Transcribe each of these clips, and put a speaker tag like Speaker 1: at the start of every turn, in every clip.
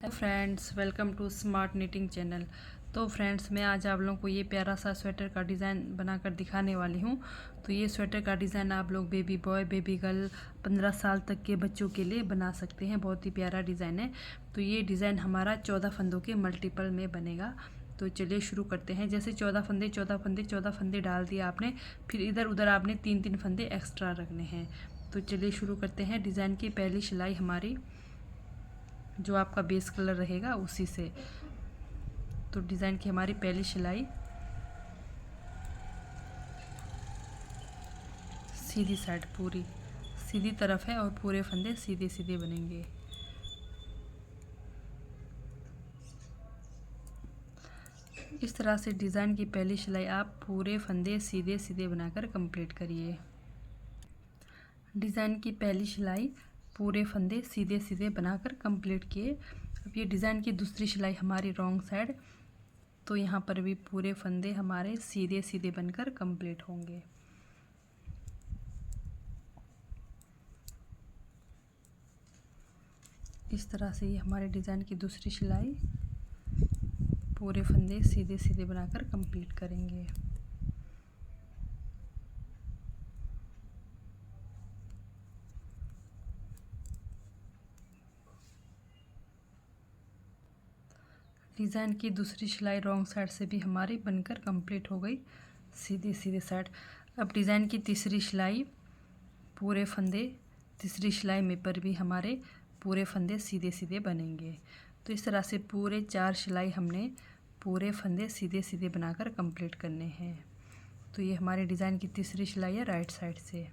Speaker 1: Friends, welcome to smart knitting channel. तो friends, मैं आज आप लोगों को ये प्यारा सा स्वेटर का डिज़ाइन बनाकर दिखाने वाली हूँ। तो ये स्वेटर का डिज़ाइन आप लोग बेबी बॉय, बेबी गर्ल, 15 साल तक के बच्चों के लिए बना सकते हैं। बहुत ही प्यारा डिज़ाइन है। तो ये डिज़ाइन हमारा 14 फंदों के मल्टीपल में बनेगा। तो चलिए शुरू करते हैं। जैसे 14 फंदे डाल दिए आपने, फिर इधर उधर आपने 3 फंदे एक्स्ट्रा रखने हैं। तो चलिए शुरू करते हैं। डिज़ाइन की पहली सिलाई हमारी जो आपका बेस कलर रहेगा उसी से। तो डिज़ाइन की हमारी पहली सिलाई सीधी साइड पूरी सीधी तरफ है और पूरे फंदे सीधे सीधे बनेंगे। इस तरह से डिज़ाइन की पहली सिलाई आप पूरे फंदे सीधे सीधे बनाकर कंप्लीट करिए। डिज़ाइन की पहली सिलाई पूरे फंदे सीधे सीधे बनाकर कंप्लीट किए। अब ये डिज़ाइन की दूसरी सिलाई हमारी रॉन्ग साइड, तो यहाँ पर भी पूरे फंदे हमारे सीधे सीधे बनकर कंप्लीट होंगे। इस तरह से ये हमारे डिज़ाइन की दूसरी सिलाई पूरे फंदे सीधे सीधे बनाकर कंप्लीट करेंगे। डिज़ाइन की दूसरी सिलाई रॉन्ग साइड से भी हमारी बनकर कंप्लीट हो गई सीधे सीधे साइड। अब डिज़ाइन की तीसरी सिलाई पूरे फंदे, तीसरी सिलाई में पर भी हमारे पूरे फंदे सीधे सीधे बनेंगे। तो इस तरह से पूरे 4 सिलाई हमने पूरे फंदे सीधे सीधे बनाकर कंप्लीट करने हैं। तो ये हमारे डिज़ाइन की तीसरी सिलाई है राइट साइड से।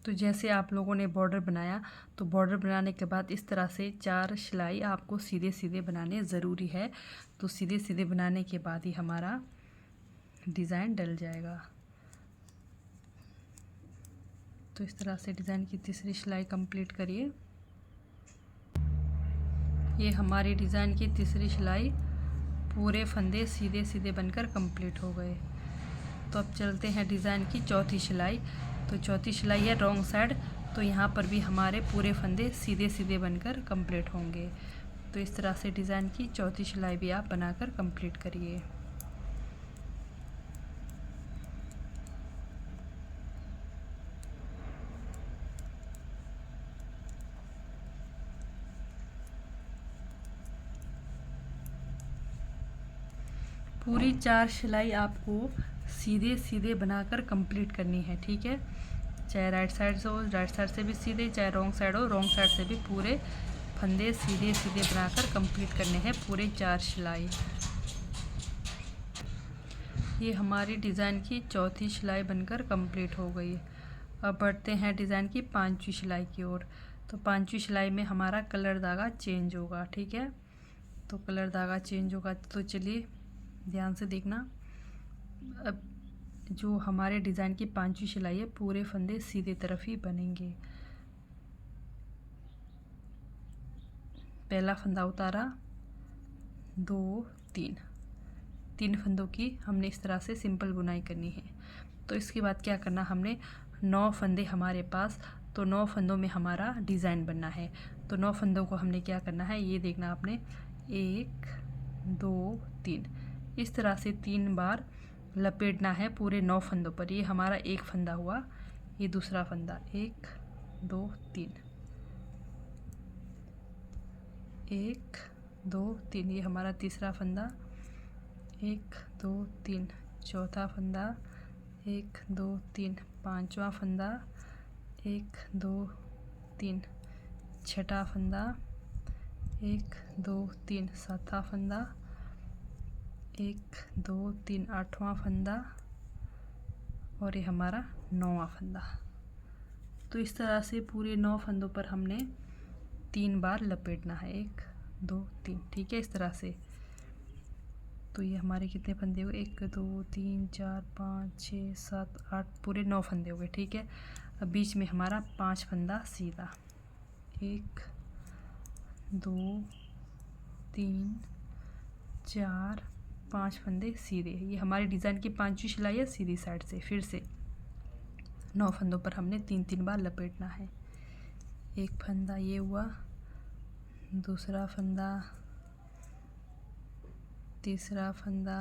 Speaker 1: तो जैसे आप लोगों ने बॉर्डर बनाया, तो बॉर्डर बनाने के बाद इस तरह से 4 सिलाई आपको सीधे सीधे बनाने ज़रूरी है। तो सीधे सीधे बनाने के बाद ही हमारा डिज़ाइन डल जाएगा। तो इस तरह से डिज़ाइन की तीसरी सिलाई कंप्लीट करिए। ये हमारी डिज़ाइन की तीसरी सिलाई पूरे फंदे सीधे सीधे बनकर कंप्लीट हो गए। तो अब चलते हैं डिज़ाइन की चौथी सिलाई। तो चौथी सिलाई है रॉन्ग साइड, तो यहाँ पर भी हमारे पूरे फंदे सीधे सीधे बनकर कंप्लीट होंगे। तो इस तरह से डिज़ाइन की चौथी सिलाई भी आप बनाकर कंप्लीट करिए। पूरी 4 सिलाई आपको सीधे सीधे बनाकर कंप्लीट करनी है, ठीक है। चाहे राइट साइड से हो, राइट साइड से भी सीधे, चाहे रॉन्ग साइड हो, रॉन्ग साइड से भी पूरे फंदे सीधे सीधे बनाकर कंप्लीट करने हैं पूरे 4 सिलाई। ये हमारी डिज़ाइन की चौथी सिलाई बनकर कंप्लीट हो गई। अब बढ़ते हैं डिज़ाइन की 5वीं सिलाई की ओर। तो 5वीं सिलाई में हमारा कलर धागा चेंज होगा, ठीक है। तो कलर धागा चेंज होगा, तो चलिए ध्यान से देखना। अब जो हमारे डिज़ाइन की 5वीं सिलाई है, पूरे फंदे सीधे तरफ ही बनेंगे। पहला फंदा उतारा, 2 3 फंदों की हमने इस तरह से सिंपल बुनाई करनी है। तो इसके बाद क्या करना, हमने 9 फंदे हमारे पास, तो 9 फंदों में हमारा डिज़ाइन बनना है। तो 9 फंदों को हमने क्या करना है, ये देखना आपने, 1 2 3 इस तरह से 3 बार लपेटना है पूरे 9 फंदों पर। ये हमारा एक फंदा हुआ, ये दूसरा फंदा, 1 2 3 1 2 3, ये हमारा तीसरा फंदा, 1 2 3 चौथा फंदा, 1 2 3 पांचवा फंदा, 1 2 3 छठा फंदा, 1 2 3 सातवां फंदा, 1 2 3 आठवां फंदा, और ये हमारा 9वां फंदा। तो इस तरह से पूरे 9 फंदों पर हमने 3 बार लपेटना है, 1 2 3, ठीक है, इस तरह से। तो ये हमारे कितने फंदे हुए, 1 2 3 4 5 6 7 8, पूरे 9 फंदे हो गए, ठीक है। अब बीच में हमारा 5 फंदा सीधा, 1 2 3 4 5 फंदे सीधे। ये हमारी डिज़ाइन की 5वीं सिलाई है सीधी साइड से। फिर से 9 फंदों पर हमने 3 बार लपेटना है। एक फंदा ये हुआ, दूसरा फंदा, तीसरा फंदा,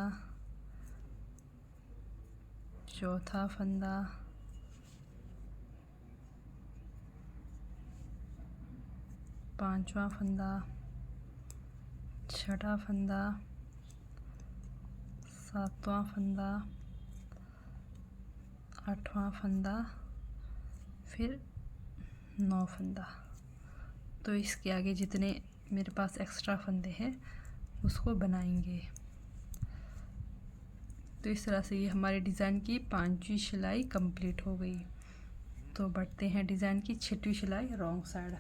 Speaker 1: चौथा फंदा, पांचवा फंदा, छठा फंदा, सातवां फंदा, आठवां फंदा, फिर 9 फंदा। तो इसके आगे जितने मेरे पास एक्स्ट्रा फंदे हैं उसको बनाएंगे। तो इस तरह से ये हमारे डिज़ाइन की 5वीं सिलाई कंप्लीट हो गई। तो बढ़ते हैं डिज़ाइन की 6वीं सिलाई रॉन्ग साइड।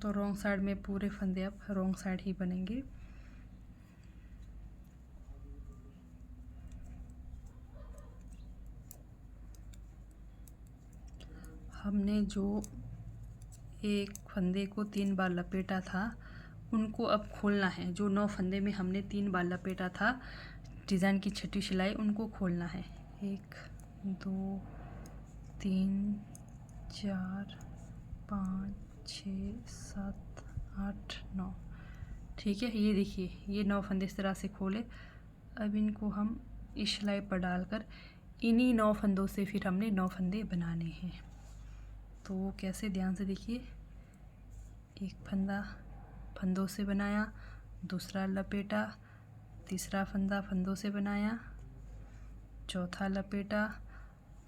Speaker 1: तो रॉन्ग साइड में पूरे फंदे अब रॉन्ग साइड ही बनेंगे। हमने जो एक फंदे को 3 बार लपेटा था उनको अब खोलना है। जो 9 फंदे में हमने 3 बार लपेटा था डिज़ाइन की 6वीं सिलाई, उनको खोलना है। 1 2 3 4 5 6 7 8 9। ठीक है, ये देखिए ये 9 फंदे इस तरह से खोले। अब इनको हम इस सिलाई पर डालकर इन्हीं 9 फंदों से फिर हमने 9 फंदे बनाने हैं। तो वो कैसे, ध्यान से देखिए। एक फंदा फंदों से बनाया, दूसरा लपेटा, तीसरा फंदा फंदों से बनाया, चौथा लपेटा,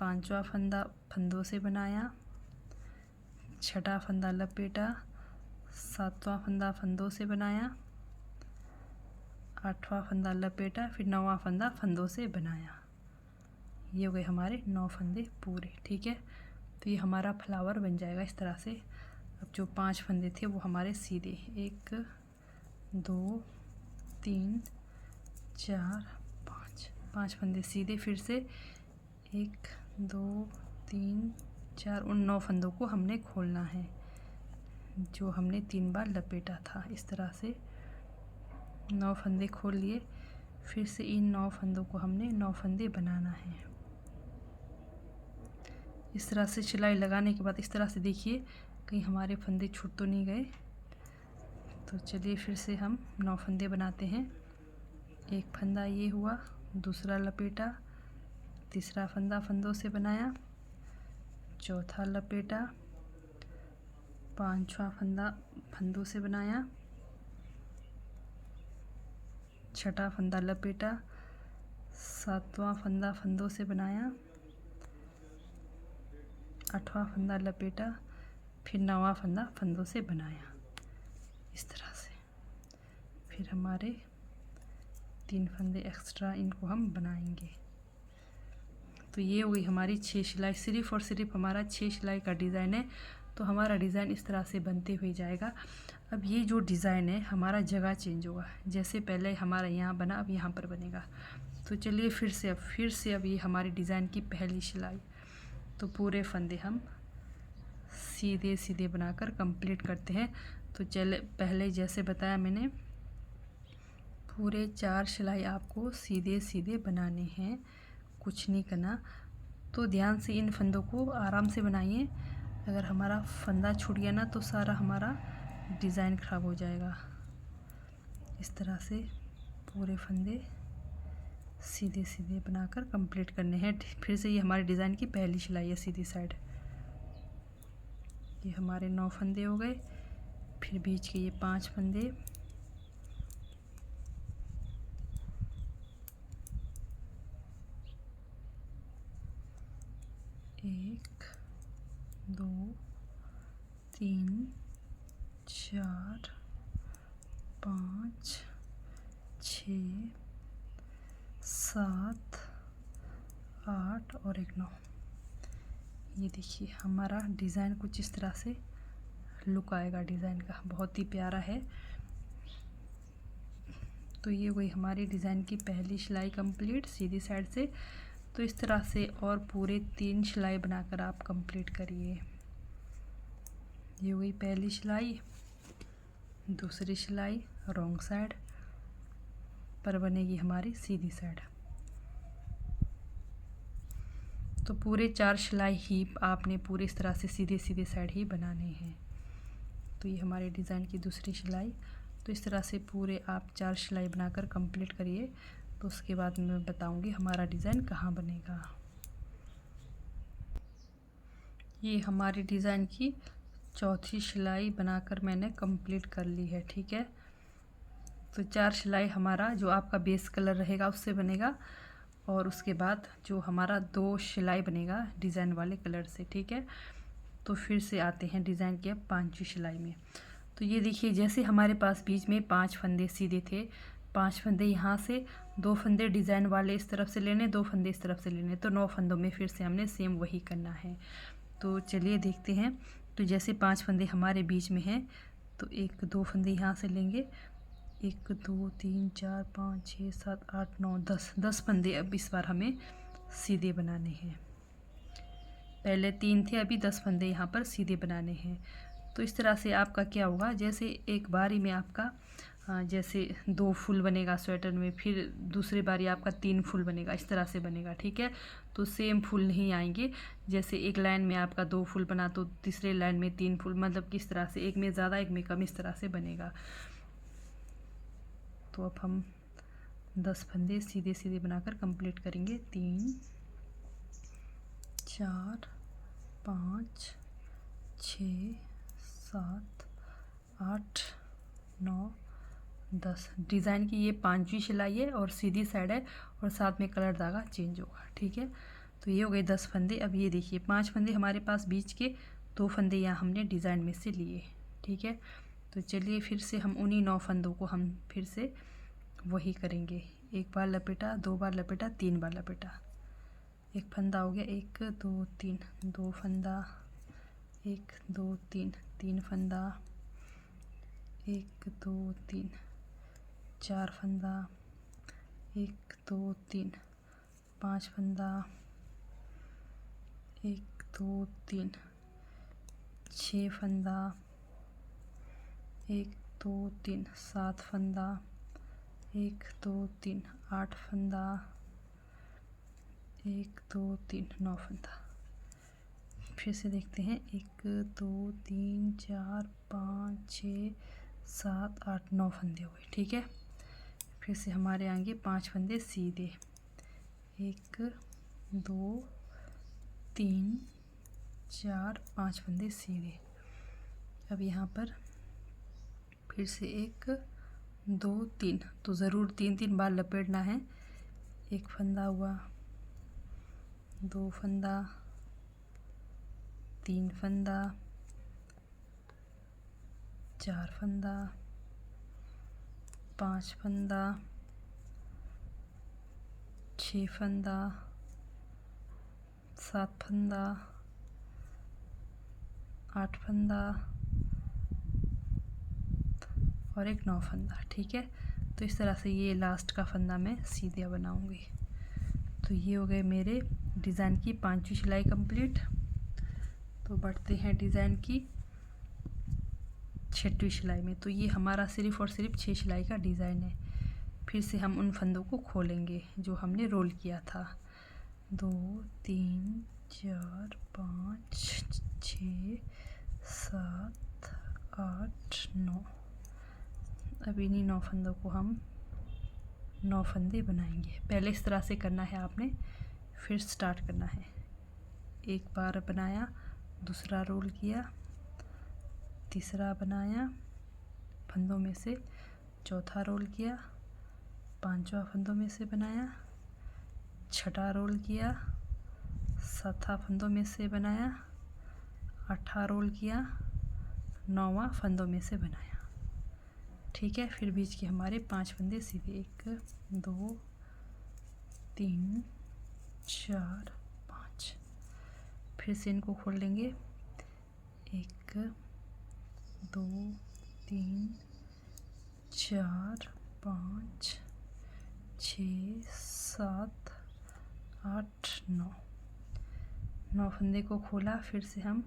Speaker 1: पांचवा फंदा फंदों से बनाया, छठा फंदा लपेटा, सातवां फंदा फंदों से बनाया, आठवां फंदा लपेटा, फिर 9वां फंदा फंदों से बनाया। ये हो गए हमारे 9 फंदे पूरे। ठीक है, तो ये हमारा फ्लावर बन जाएगा इस तरह से। अब जो 5 फंदे थे वो हमारे सीधे 1 2 3 4 5 फंदे सीधे। फिर से 1 2 3 4, उन 9 फंदों को हमने खोलना है जो हमने 3 बार लपेटा था। इस तरह से 9 फंदे खोल लिए। फिर से इन 9 फंदों को हमने 9 फंदे बनाना है। इस तरह से सिलाई लगाने के बाद इस तरह से देखिए कहीं हमारे फंदे छूट तो नहीं गए। तो चलिए फिर से हम 9 फंदे बनाते हैं। एक फंदा ये हुआ, दूसरा लपेटा, तीसरा फंदा फंदों से बनाया, चौथा लपेटा, पांचवा फंदा फंदों से बनाया, छठा फंदा लपेटा, सातवां फंदा फंदों से बनाया, आठवां फंदा लपेटा, फिर 9वां फंदा फंदों से बनाया। इस तरह से फिर हमारे 3 फंदे एक्स्ट्रा, इनको हम बनाएंगे। तो ये हो गई हमारी 6 सिलाई। सिर्फ और सिर्फ हमारा 6 सिलाई का डिज़ाइन है। तो हमारा डिज़ाइन इस तरह से बनते हुए जाएगा। अब ये जो डिज़ाइन है हमारा जगह चेंज होगा। जैसे पहले हमारा यहाँ बना, अब यहाँ पर बनेगा। तो चलिए फिर से अब ये हमारी डिज़ाइन की पहली सिलाई। तो पूरे फंदे हम सीधे सीधे बनाकर कंप्लीट करते हैं। तो चले, पहले जैसे बताया मैंने, पूरे 4 सिलाई आपको सीधे सीधे बनाने हैं, कुछ नहीं करना। तो ध्यान से इन फंदों को आराम से बनाइए। अगर हमारा फंदा छूट गया ना तो सारा हमारा डिज़ाइन ख़राब हो जाएगा। इस तरह से पूरे फंदे सीधे सीधे बनाकर कंप्लीट करने हैं। फिर से ये हमारे डिज़ाइन की पहली सिलाई है सीधी साइड। ये हमारे 9 फंदे हो गए। फिर बीच के ये 5 फंदे, एक 2 3 4 5 6 7 8 और एक 9। ये देखिए हमारा डिज़ाइन कुछ इस तरह से लुक आएगा डिज़ाइन का, बहुत ही प्यारा है। तो ये वही हमारी डिज़ाइन की पहली सिलाई कंप्लीट सीधी साइड से। तो इस तरह से और पूरे 3 सिलाई बनाकर आप कंप्लीट करिए। ये हुई पहली सिलाई, दूसरी सिलाई रॉन्ग साइड पर बनेगी हमारी सीधी साइड। तो पूरे 4 सिलाई ही आपने पूरे इस तरह से सीधे सीधे साइड ही बनाने हैं। तो ये हमारे डिज़ाइन की दूसरी सिलाई। तो इस तरह से पूरे आप 4 सिलाई बनाकर कंप्लीट करिए। तो उसके बाद मैं बताऊंगी हमारा डिज़ाइन कहाँ बनेगा। ये हमारी डिज़ाइन की चौथी सिलाई बनाकर मैंने कंप्लीट कर ली है। ठीक है, तो 4 सिलाई हमारा जो आपका बेस कलर रहेगा उससे बनेगा, और उसके बाद जो हमारा 2 सिलाई बनेगा डिज़ाइन वाले कलर से। ठीक है, तो फिर से आते हैं डिज़ाइन की अब 5वीं सिलाई में। तो ये देखिए, जैसे हमारे पास बीच में 5 फंदे सीधे थे, 5 फंदे यहाँ से, 2 फंदे डिज़ाइन वाले इस तरफ से लेने, 2 फंदे इस तरफ से लेने, तो 9 फंदों में फिर से हमने सेम वही करना है। तो चलिए देखते हैं। तो जैसे 5 फंदे हमारे बीच में हैं, तो 1-2 फंदे यहाँ से लेंगे, 1 2 3 4 5 6 7 8 9 10 फंदे अब इस बार हमें सीधे बनाने हैं। पहले 3 थे, अभी 10 फंदे यहाँ पर सीधे बनाने हैं। तो इस तरह से आपका क्या होगा, जैसे एक बारी में आपका जैसे 2 फूल बनेगा स्वेटर में, फिर दूसरी बारी आपका 3 फूल बनेगा, इस तरह से बनेगा। ठीक है, तो सेम फूल नहीं आएंगे। जैसे एक लाइन में आपका 2 फूल बना तो तीसरे लाइन में 3 फूल, मतलब किस तरह से, एक में ज़्यादा एक में कम, इस तरह से बनेगा। तो अब हम 10 फंदे सीधे सीधे बनाकर कंप्लीट करेंगे। 3 4 5 6 7 8 9 10। डिज़ाइन की ये 5वीं सिलाई है और सीधी साइड है, और साथ में कलर धागा चेंज होगा। ठीक है, तो ये हो गए 10 फंदे। अब ये देखिए 5 फंदे हमारे पास बीच के, 2 फंदे यहाँ हमने डिज़ाइन में से लिए। ठीक है, तो चलिए फिर से हम उन्हीं 9 फंदों को हम फिर से वही करेंगे। 1 बार लपेटा, 2 बार लपेटा, 3 बार लपेटा, 1 फंदा हो गया, 1 2 3, 2 फंदा, 1 2 3, 3 फंदा, 1 2 3, 4 फंदा, 1 2 3, 5 फंदा, 1 2 3, 6 फंदा, 1 2 3, 7 फंदा, 1 2 3, 8 फंदा, 1 2 3, 9 फंदा। फिर से देखते हैं, 1 2 3 4 5 6 7 8 9 फंदे हुए। ठीक है, फिर से हमारे आएंगे 5 फंदे सीधे, 1 2 3 4 5 फंदे सीधे। अब यहाँ पर फिर से 1 2 3, तो ज़रूर 3 बार लपेटना है। 1 फंदा हुआ, 2 फंदा, 3 फंदा, 4 फंदा, 5 फंदा, 6 फंदा, 7 फंदा, 8 फंदा और 1 9 फंदा। ठीक है, तो इस तरह से ये लास्ट का फंदा मैं सीधे बनाऊंगी। तो ये हो गए मेरे डिज़ाइन की 5वीं सिलाई कंप्लीट। तो बढ़ते हैं डिज़ाइन की 6वीं सिलाई में। तो ये हमारा सिर्फ और सिर्फ 6 सिलाई का डिज़ाइन है। फिर से हम उन फंदों को खोलेंगे जो हमने रोल किया था। 2 3 4 5 6 7 8 9। अब इन्हीं 9 फंदों को हम 9 फंदे बनाएंगे। पहले इस तरह से करना है आपने, फिर स्टार्ट करना है। एक बार बनाया, दूसरा रोल किया, तीसरा बनाया, फंदों में से चौथा रोल किया, 5वां फंदों में से बनाया, 6ठा रोल किया, 7वां फंदों में से बनाया, 8वां रोल किया, 9वां फंदों में से बनाया। ठीक है, फिर बीच के हमारे 5 फंदे सीधे, 1 2 3 4 5। फिर से इनको खोल लेंगे, 1 2 3 4 5 6 7 8 9। 9 फंदे को खोला, फिर से हम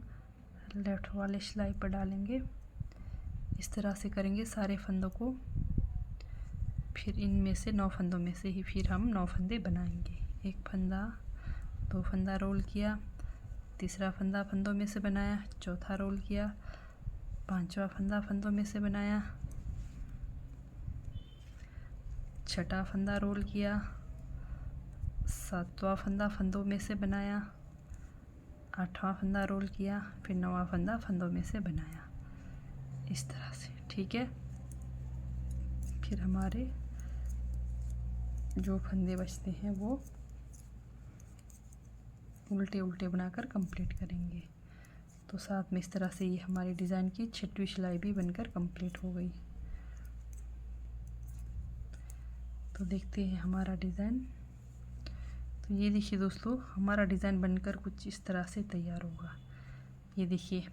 Speaker 1: लेफ्ट वाले सिलाई पर डालेंगे। इस तरह से करेंगे सारे फंदों को। फिर इनमें से 9 फंदों में से ही फिर हम 9 फंदे बनाएंगे। 1 फंदा, 2 फंदा रोल किया, तीसरा फंदा फंदों में से बनाया, चौथा रोल किया, पांचवा फंदा फंदों में से बनाया, छठा फंदा रोल किया, सातवां फंदा फंदों में से बनाया, आठवां फंदा रोल किया, फिर 9वां फंदा फंदों में से बनाया, इस तरह से। ठीक है, फिर हमारे जो फंदे बचते हैं वो उल्टे उल्टे बनाकर कंप्लीट करेंगे। तो साथ में इस तरह से ये हमारी डिज़ाइन की 6वीं सिलाई भी बनकर कंप्लीट हो गई। तो देखते हैं हमारा डिज़ाइन। तो ये देखिए दोस्तों, हमारा डिज़ाइन बनकर कुछ इस तरह से तैयार होगा। ये देखिए,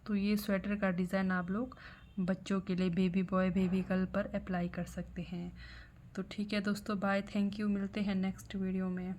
Speaker 1: तो ये स्वेटर का डिज़ाइन आप लोग बच्चों के लिए, बेबी बॉय बेबी गर्ल पर अप्लाई कर सकते हैं। तो ठीक है दोस्तों, बाय, थैंक यू, मिलते हैं नेक्स्ट वीडियो में।